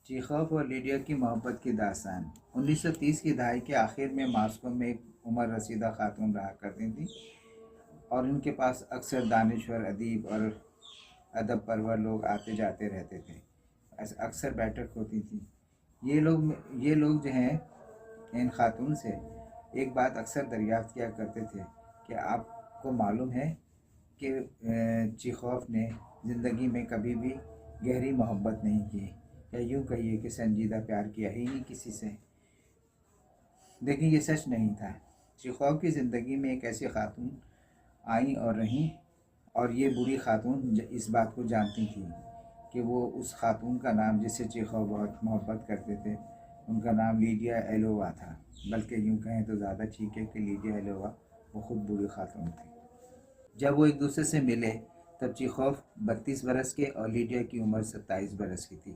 Chekhov اور لیڈیا کی محبت کی داستان 1930 کی دہائی کے آخر میں ماسکو میں ایک عمر رسیدہ خاتون رہا کرتی تھیں اور ان کے پاس اکثر دانشور ادیب اور ادب پرور لوگ آتے جاتے رہتے تھے۔ اکثر بیٹھک ہوتی تھی۔ یہ لوگ جو ہیں ان خاتون سے ایک بات اکثر دریافت کیا کرتے تھے کہ آپ کو معلوم ہے کہ چیخوف نے زندگی میں کبھی بھی گہری محبت نہیں کی، یا یوں کہیے کہ سنجیدہ پیار کیا ہی نہیں کسی سے۔ لیکن یہ سچ نہیں تھا۔ چیخوف کی زندگی میں ایک ایسی خاتون آئیں اور رہیں، اور یہ بوڑھی خاتون اس بات کو جانتی تھی کہ وہ اس خاتون کا نام، جس سے چیخوف بہت محبت کرتے تھے، ان کا نام لیڈیا ایلووا تھا۔ بلکہ یوں کہیں تو زیادہ ٹھیک ہے کہ لیڈیا ایلووا وہ خود بوڑھی خاتون تھی۔ جب وہ ایک دوسرے سے ملے تب چیخوف 32 برس کے اور لیڈیا کی عمر 27 برس کی تھی۔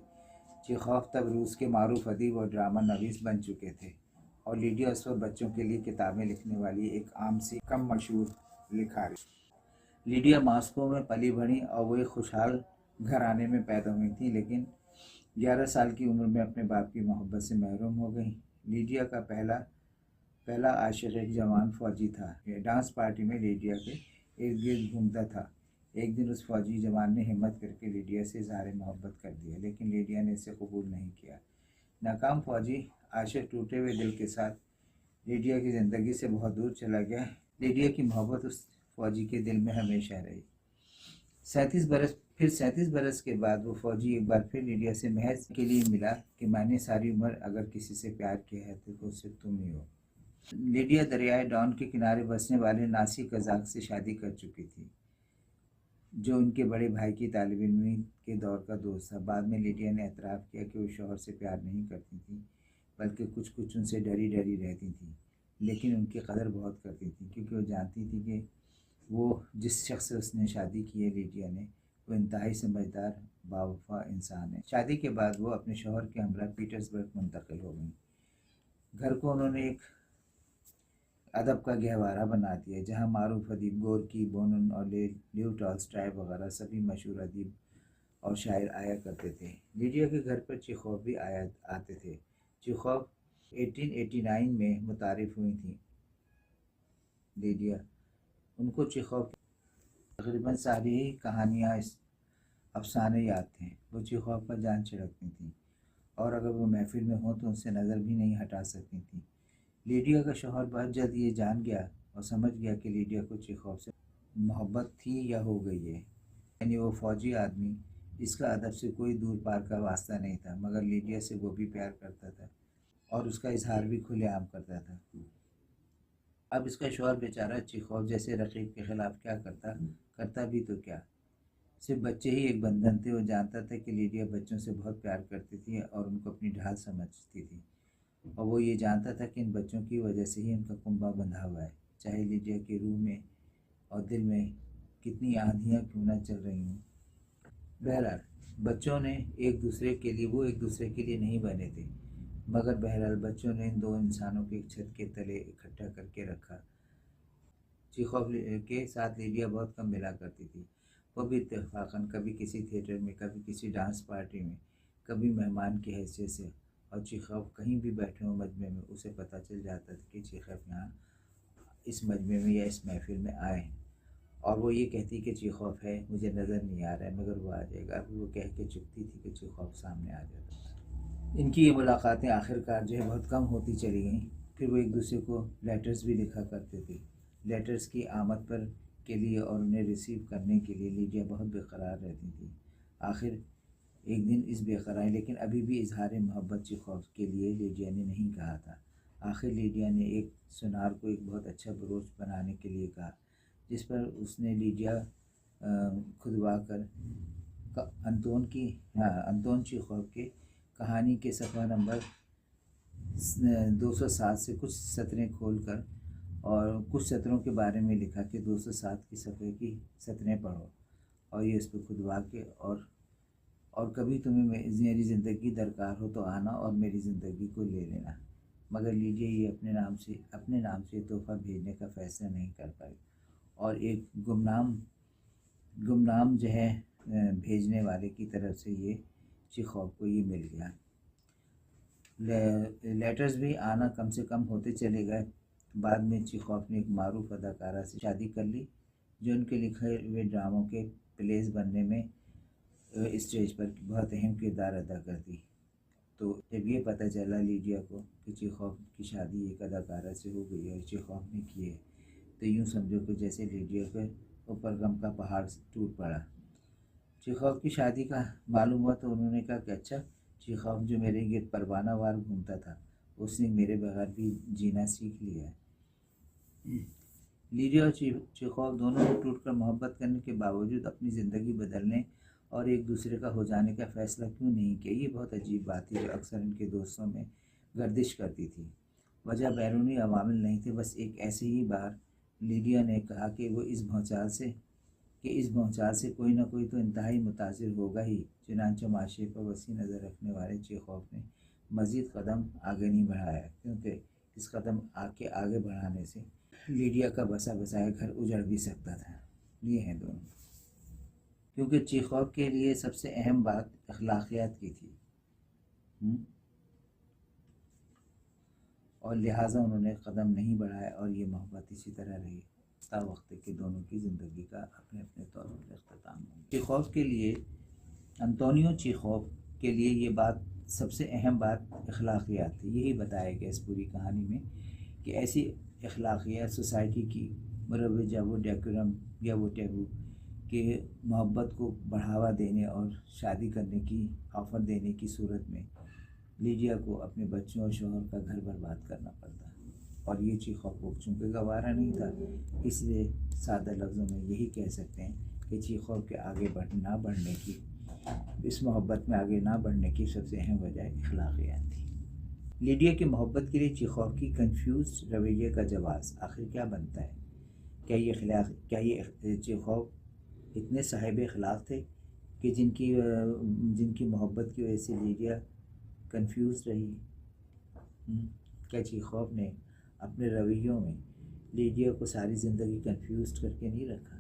چیخوف تب روس کے معروف ادیب اور ڈرامہ نویس بن چکے تھے، اور لیڈیا اس وقت بچوں کے لیے کتابیں لکھنے والی ایک عام سی کم مشہور لکھاری۔ لیڈیا ماسکو میں پلی بڑھی اور وہ ایک خوشحال گھرانے میں پیدا ہوئی تھی، لیکن 11 سال کی عمر میں اپنے باپ کی محبت سے محروم ہو گئیں۔ لیڈیا کا پہلا عاشق ایک جوان فوجی تھا۔ ڈانس پارٹی میں لیڈیا کے ارد گرد گھومتا تھا۔ ایک دن اس فوجی جوان نے ہمت کر کے لیڈیا سے اظہار محبت کر دیا، لیکن لیڈیا نے اسے قبول نہیں کیا۔ ناکام فوجی عاشق ٹوٹے ہوئے دل کے ساتھ لیڈیا کی زندگی سے بہت دور چلا گیا۔ لیڈیا کی محبت اس فوجی کے دل میں ہمیشہ رہی۔ 37 برس کے بعد وہ فوجی ایک بار پھر لیڈیا سے محض کے لیے ملا کہ میں نے ساری عمر اگر کسی سے پیار کیا ہے تو صرف تم ہی ہو۔ لیڈیا دریائے ڈان کے کنارے بسنے والے ناسی قزاق سے شادی کر چکی تھی، جو ان کے بڑے بھائی کی طالب علمی کے دور کا دوست تھا۔ بعد میں لیڈیا نے اعتراف کیا کہ وہ شوہر سے پیار نہیں کرتی تھی، بلکہ کچھ ان سے ڈری رہتی تھی، لیکن ان کی قدر بہت کرتی تھی، کیونکہ وہ جانتی تھی کہ وہ جس شخص سے اس نے شادی کی ہے، لیڈیا نے، وہ انتہائی سمجھدار باوفا انسان ہے۔ شادی کے بعد وہ اپنے شوہر کے ہمراہ پیٹرزبرگ منتقل ہو گئیں۔ گھر کو انہوں نے ایک ادب کا گہوارہ بنا دیا، جہاں معروف ادیب گورکی، بونن اور لیو ٹالسٹائے وغیرہ سبھی مشہور ادیب اور شاعر آیا کرتے تھے۔ لیڈیا کے گھر پر چیخوف بھی آتے تھے۔ چیخوف 1889 میں متعارف ہوئی تھیں لیڈیا۔ ان کو چیخوف کی تقریباً ساری ہی کہانیاں افسانے یاد تھے۔ وہ چیخوف پر جان چھڑکتی تھیں، اور اگر وہ محفل میں ہوں تو ان سے نظر بھی نہیں ہٹا سکتی تھیں۔ لیڈیا کا شوہر بہت جلد یہ جان گیا اور سمجھ گیا کہ لیڈیا کو چیخوف سے محبت تھی یا ہو گئی ہے، یعنی وہ فوجی آدمی جس کا ادب سے کوئی دور پار کا واسطہ نہیں تھا، مگر لیڈیا سے وہ بھی پیار کرتا تھا اور اس کا اظہار بھی کھلے عام کرتا تھا۔ اب اس کا شوہر بیچارہ چیخوف جیسے رقیب کے خلاف کیا کرتا بھی تو کیا، صرف بچے ہی ایک بندھن تھے۔ وہ جانتا تھا کہ لیڈیا بچوں سے بہت پیار کرتی تھی اور ان کو اپنی ڈھال سمجھتی تھی، اور وہ یہ جانتا تھا کہ ان بچوں کی وجہ سے ہی ان کا کنبہ بندھا ہوا ہے، چاہے لیڈیا کے روح میں اور دل میں کتنی آندھیاں کیوں نہ چل رہی ہوں۔ بہرحال بچوں نے ایک دوسرے کے لیے نہیں بنے تھے، مگر بہرحال بچوں نے ان دو انسانوں کو ایک چھت کے تلے اکٹھا کر کے رکھا۔ چیخوف کے ساتھ لیڈیا بہت کم ملا کرتی تھی۔ وہ بھی اتفاقاً کبھی کسی تھیٹر میں، کبھی کسی ڈانس پارٹی میں، کبھی مہمان کی حیثیت سے، اور چیخوف کہیں بھی بیٹھے ہوں مجمع میں، اسے پتہ چل جاتا تھا کہ چیخوف یہاں اس مجمع میں یا اس محفل میں آئے ہیں، اور وہ یہ کہتی کہ چیخوف ہے، مجھے نظر نہیں آ رہا ہے، مگر وہ آ جائے گا۔ اب وہ کہہ کے چپتی تھی کہ چیخوف سامنے آ جاتا۔ ان کی یہ ملاقاتیں آخرکار جو ہے بہت کم ہوتی چلی گئیں۔ پھر وہ ایک دوسرے کو لیٹرز بھی لکھا کرتے تھے۔ لیٹرز کی آمد پر کے لیے اور انہیں ریسیو کرنے کے لیے لیڈیا بہت بے قرار رہتی تھی۔ آخر ایک دن اس بے قراری لیکن ابھی بھی اظہار محبت چیخوف کے لیے لیڈیا نے نہیں کہا تھا۔ آخر لیڈیا نے ایک سونار کو ایک بہت اچھا بروچ بنانے کے لیے کہا، جس پر اس نے لیڈیا کھدوا کر انتون چیخوف کے کہانی کے صفحہ نمبر 207 سے کچھ سطریں کھول کر اور کچھ سطروں کے بارے میں لکھا کہ 207 کی صفحے کی سطریں پڑھو، اور یہ اس پہ کھدوا کے اور کبھی تمہیں میری زندگی درکار ہو تو آنا اور میری زندگی کو لے لینا۔ مگر لیڈیا یہ اپنے نام سے تحفہ بھیجنے کا فیصلہ نہیں کر پائی، اور ایک گمنام جو ہے بھیجنے والے کی طرف سے یہ چیخوف کو یہ مل گیا۔ لیٹرز بھی آنا کم سے کم ہوتے چلے گئے۔ بعد میں چیخوف نے ایک معروف اداکارہ سے شادی کر لی جو ان کے لکھے ہوئے ڈراموں کے پلیز بننے میں اسٹیج پر بہت اہم کردار ادا کرتی۔ تو جب یہ پتہ چلا لیڈیا کو کہ چیخوف کی شادی ایک اداکارہ سے ہو گئی اور چیخوف نے کی ہے، تو یوں سمجھو کہ جیسے لیڈیا کے اوپر غم کا پہاڑ ٹوٹ پڑا۔ چیخوف کی شادی کا معلوم ہوا تو انہوں نے کہا کہ اچھا، چیخوف جو میرے گرد پروانہ وار گھومتا تھا اس نے میرے بغیر بھی جینا سیکھ لیا ہے۔ لیڈیا اور چیخوف دونوں کو ٹوٹ کر محبت کرنے کے باوجود اپنی زندگی بدلنے اور ایک دوسرے کا ہو جانے کا فیصلہ کیوں نہیں کیا؟ یہ بہت عجیب بات تھی جو اکثر ان کے دوستوں میں گردش کرتی تھی۔ وجہ بیرونی عوامل نہیں تھے، بس ایک ایسے ہی بار لیڈیا نے کہا کہ وہ اس بھونچال سے کوئی نہ کوئی تو انتہائی متاثر ہوگا ہی۔ چنانچہ معاشرے پر وسیع نظر رکھنے والے چیخوف نے مزید قدم آگے نہیں بڑھایا، کیونکہ اس قدم آگے بڑھانے سے لیڈیا کا بسا بسایا گھر اجڑ بھی سکتا تھا۔ یہ ہیں دونوں، کیونکہ چیخوف کے لیے سب سے اہم بات اخلاقیات کی تھی، اور لہٰذا انہوں نے قدم نہیں بڑھایا اور یہ محبت اسی طرح رہی تا وقت کہ دونوں کی زندگی کا اپنے اپنے طور پر اختتام ہو۔ چیخوف کے لیے، انطونیو چیخوف کے لیے یہ بات سب سے اہم بات اخلاقیات تھی۔ یہی بتایا گیا اس پوری کہانی میں کہ ایسی اخلاقیات سوسائٹی کی مروج یا وہ ڈیکورم یا وہ ٹیبو کہ محبت کو بڑھاوا دینے اور شادی کرنے کی آفر دینے کی صورت میں لیڈیا کو اپنے بچوں اور شوہر کا گھر برباد کرنا پڑتا، اور یہ چیخوف کو چونکہ گوارا نہیں تھا، اس لیے سادہ لفظوں میں یہی کہہ سکتے ہیں کہ چیخوف کے آگے نہ بڑھنے کی، اس محبت میں آگے نہ بڑھنے کی سب سے اہم وجہ اخلاقیات تھی۔ لیڈیا کی محبت کے لیے چیخوف کی کنفیوزڈ رویے کا جواز آخر کیا بنتا ہے؟ کیا یہ چیخوف اتنے صاحب اخلاق تھے کہ جن کی محبت کی وجہ سے لیڈیا کنفیوز رہی؟ کیا چیخوف نے اپنے رویوں میں لیڈیا کو ساری زندگی کنفیوزڈ کر کے نہیں رکھا؟